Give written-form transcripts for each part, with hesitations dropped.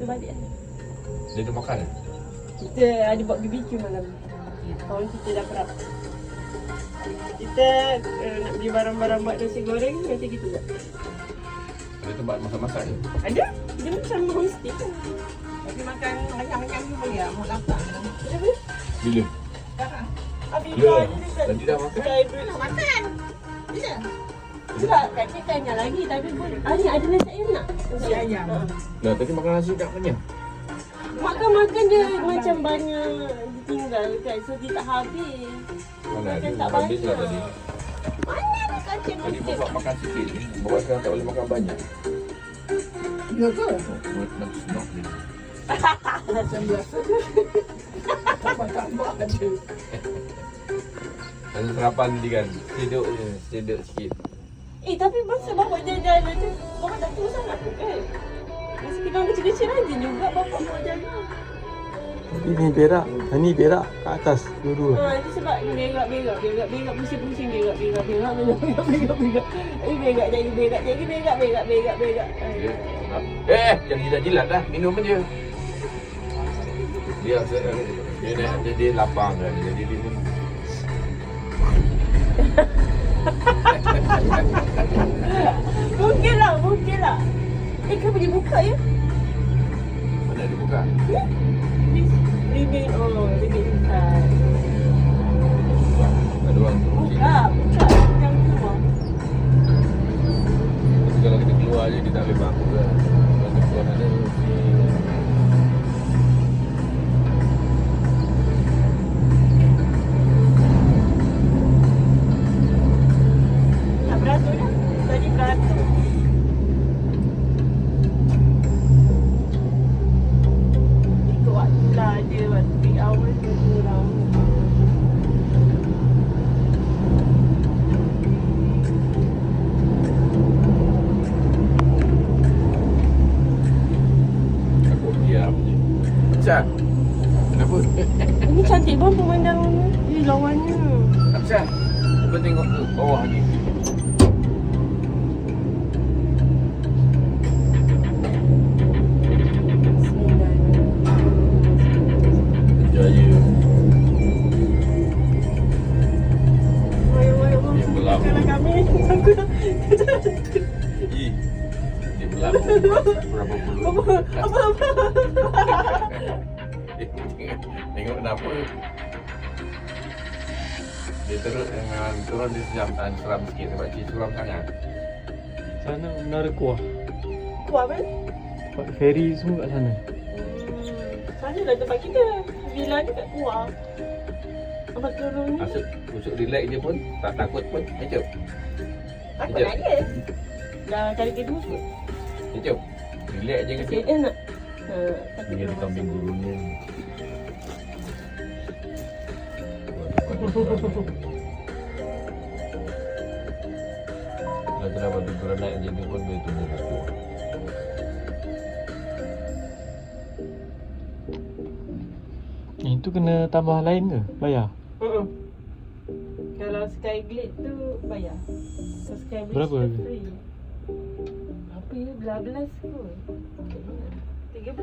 tu balik lah. Dia dah makan? Kita ada buat BBQ malam. Kawan kita dah prep. Kita nak beli barang-barang buat nasi goreng, nanti kita buat. Ada tempat masak-masak je? Ada? Dia macam homestay kan. Tapi makan ayam-ayam tu boleh lah. Mau lapar. Apa? Bila? Sekarang. Habis Ya, dah tadi dah makan? Nak makan. Bila? Sebab Kak Cik tanya lagi tapi pun ni ada nasi ayam nak? Nasi ayam. Dah tadi makan nasi tak kenyang? Makan-makan dia macam banyak ditinggal kan. So dia tak habis. Mana ada? Makan tak Habis lah banyak. tadi. Mana ada Kak Cik Tadi makan? bapak makan sikit. Bapak sekarang tak boleh makan banyak. Ya ke? Nak senok dia. Macam biasa. Tambah-tambah aja. Ada sarapan tadi kan? Seduk je. Seduk sikit. Tapi masa bapak jalan-jalan tu, bapak tak tua sangat tu kan? Masa kita orang kecil-kecil rajin juga bapak bawa jalan. Ini berak, ini berak kat atas dua-dua. Itu sebab berak, pusing-pusing berak. Ini berak. Jangan jilat-jilat dah. Minum je. Dia lapang kan. Jadi dia minum. Mungkin lah. Kau boleh buka ya? Mana dia buka? Ribet inside. Ada orang turun sini. Buka. Jangan keluar. Kalau kita keluar je, dia tak boleh bangun kan. Kalau kita keluar ada Nak beratur dah. Tadi beratur. Ikut waktu lah dia. Waktu 3 hours dia kurang. aku diam je. Absah, kenapa? Ini cantik pun pemandangannya. Ini lawannya. Absah, cuba tengok ke bawah ni. Jaya. Dia berlabuh. Kalau kami Dia berlabuh berapa puluh. apa? Tengok kenapa. Dia terus dengan turun dia sejam tahan seram sikit sebab dia suram sangat. Sana menara kuah. Kuat apa? Tempat ferry semua kat sana. Sana lah tempat kita. Villa ni kat Kuah. Abang turun ni. Masuk relax je pun, tak takut pun. Jom. Takut nak dia. Dah cari kedua kot. Jom. Relax je Okay, kecil. nak. Takut Dia ada nak kambing masuk. gurunya. Kalau tu dah batu beranak je ni pun boleh tumbuh pokok. Itu kena tambah lain ke? Bayar? Kalau Skyglade tu bayar. Kalau Skyblade Berapa tu harga? free. Apa ya? 12 kot. 13.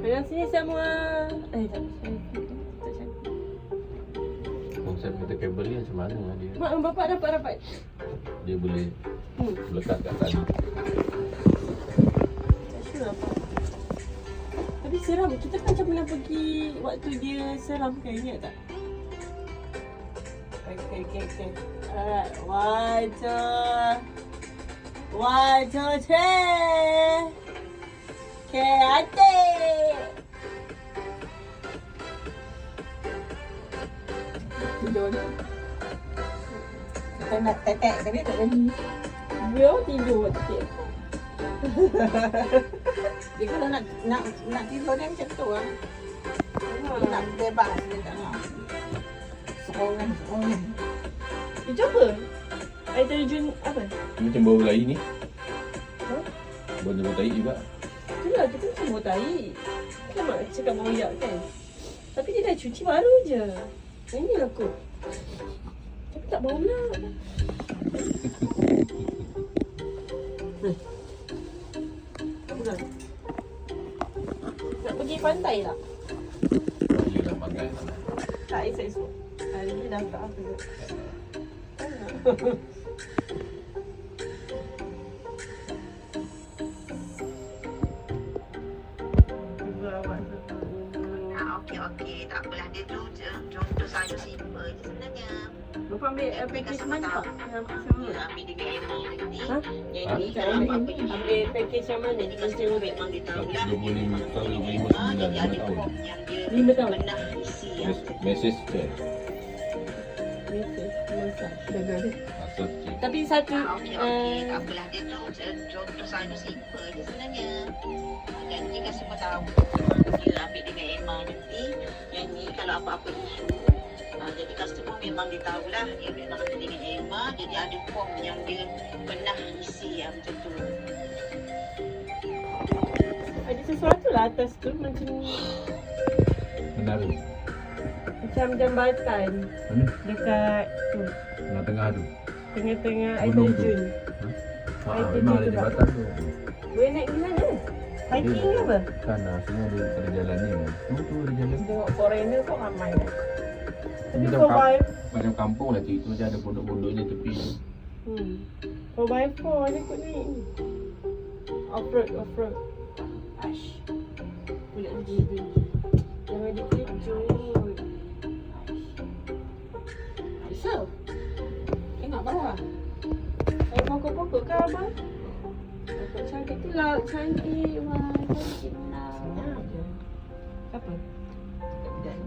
Yang sini semua tak cantik. Konsep kita kabel ni macam mana dia? Mak bapak dapat. Dia boleh lekat kat tali. Tak sure apa. Tapi seram. Kita kan macam pernah pergi waktu dia seram kan, ingat tak? Okay. Alright. 1, 2, 3. Okay, adik. Tidur ni. Kita nak tetek tapi tak jadi. Dia tidur waktu. Dia kalau nak tidur dia macam tu lah. Dia nak bebas dia tak nak. Seorang. Itu apa? Air terjun apa? Macam bau lain ni. Huh? Bau tai juga. Itulah, kita macam bau tai. Kan mak cakap bau yak kan? Tapi dia dah cuci baru je. Ini lah kot. Tapi tak bau lah. Nak pergi pantai tak? Dia dah makan sana. Tak, esok-esok. Hari ni dah tak apa. Okey, tak apalah. Dia tu contoh saja simple je sebenarnya. Bapak ambil package mana tak? Yang sama. Dia ambil dengan Emma nanti. Ha? Jadi Tak kalau ambil, apa-apa ambil package yang mana? jadi customer memang dia tahu lah. 25 tahun, 25 Jadi ada tahun. form yang dia 5 tahun. pernah isi yang Mesej je. Message, masak. Jaga dia. Masuk je. Tapi satu, Okey, tak apalah. Dia tu contoh saja simple je sebenarnya. Jadi customer tahu. Dia ambil dengan Emma nanti. Yang ni kalau apa-apa isu. Jadi customer memang dia tahulah. Dia memang ada dengan Emma. Jadi ada form yang dia pernah isi yang macam tu. ada sesuatu lah atas tu macam Menara. macam jambatan Mana? dekat tu, Tengah-tengah tu. tengah-tengah air Gunung tu. terjun. Memang ada jambatan tu. Boleh naik di sana? Hiking ke apa? Kan semua ada jalan ni. Tu ada jalan. Tengok foreigner kok ramai lah. Tapi Macam 4x, Macam kampung lah tu. Itu macam ada pondok-pondoknya tepi. 4x4 je kot naik ni. Off-road. Ash. Pulak dia. Jangan dikejut. So, tengok bawah. Pokok-pokok ke abang? Pokok cantik tu laut cantik. Wah, cantik lah. Senyap je. Apa? Dan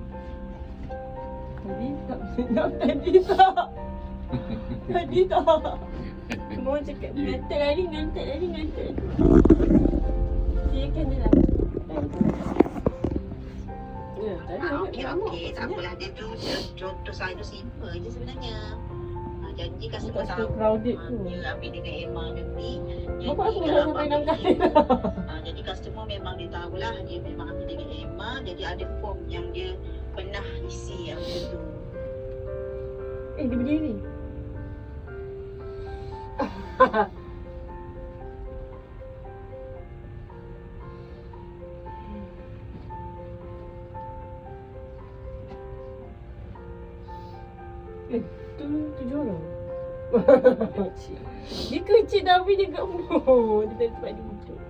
Tadi tak senyap. Tadi tak. Semua cakap ngantuk lagi. Siakan je lah. Ya, tadi Okey, tak apalah. Dia tu contoh saja simple je sebenarnya. Janji customer Tak tahu. suka crowded tu. Dia ambil dengan Emma nanti. Bapak aku Jadi dah kalau sampai apa-apa 6 kali isu, dah. jadi customer memang dia tahulah. Dia memang ambil dengan Emma. Jadi ada form yang dia pernah isi yang macam tu. Dia berdiri. Tu 7 orang. Dia kecil tapi dia gemuk. Dia tak tempat duduk.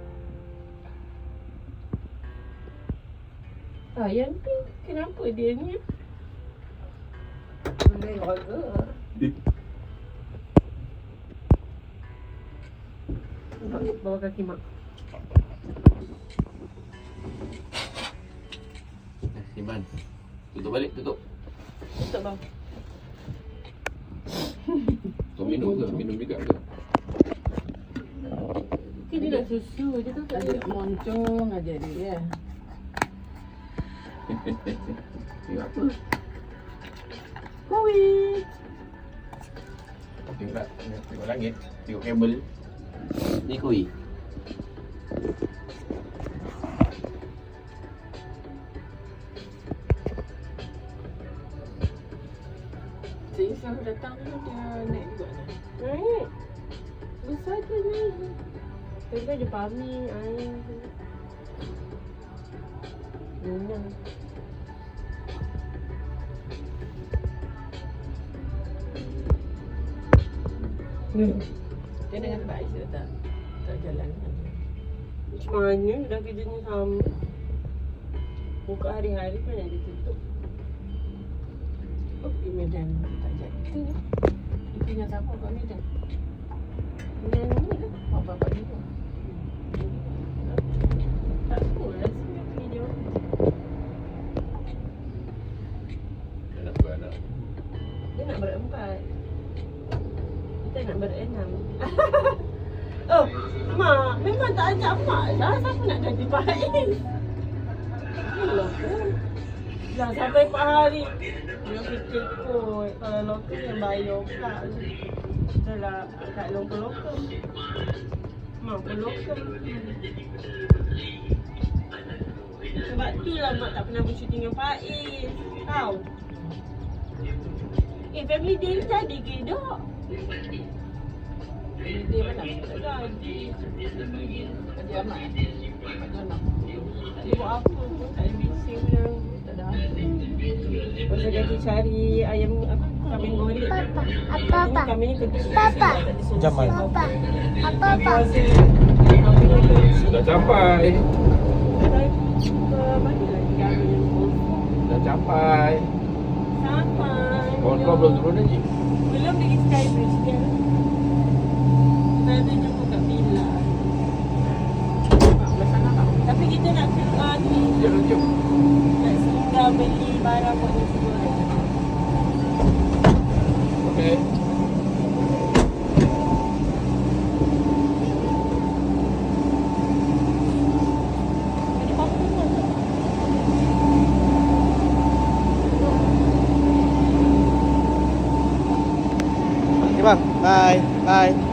Yang ni kenapa dia ni? Boleh jaga. Bawa kaki mak. Simpan. Tutup balik, tutup. Tutup bang. Kau minum ke? Minum juga ke? Mungkin dia nak susu. Dia tu tak ada. Moncong aja dia. Tengok apa? Kuih. Tengok langit. Tengok kabel. Ni kuih. Saya selalu datang tu dia naik juga ni. Naik. Besar tu ni. Tadi ada pami, air. Renang. Dia dengan baik je tak jalan. Macam mana dah kerjanya sama. Buka hari-hari kan ada tutup. Oh, di Medan tak jadi. Itu yang sama kat Medan. Yang ni lah. Bapak juga. Tak apa lah sebenarnya pergi dia. Dia nak beranak. Dia nak berempat. Kita nak berenam. Oh, mak, memang tak ajak mak lah. Siapa nak jadi Faiz? Alah, dah sampai 4 hari. Dia fikir kot. Kalau lokal yang bayar pula. Dah lah, kat lokal-lokal. Mak pun lokal. Sebab tu lah mak tak pernah bercuti dengan Faiz. Tahu? Family day ni jadi ke tak? Dia mana? Tak jadi. Kerja amat. Kerja amat. Tak buat apa pun. Tak ada bising dia. Tak ada apa. Pasal dia cari ayam apa? Kambing goreng. Papa, apa? Kambing ni kecil. Papa. Jamal. Papa, apa? Kambing ni kecil. Dah capai. Mana lagi kambing yang besar? Dah capai. Sampai. Kawan kau belum turun lagi. Belum pergi Skybridge dia. Nanti jumpa kat Villa. Tapi kita nak keluar ni. Jom. Nak singgah beli barang buat nasi goreng. Okey. Ada paku pun. Okay bang, bye. Bye.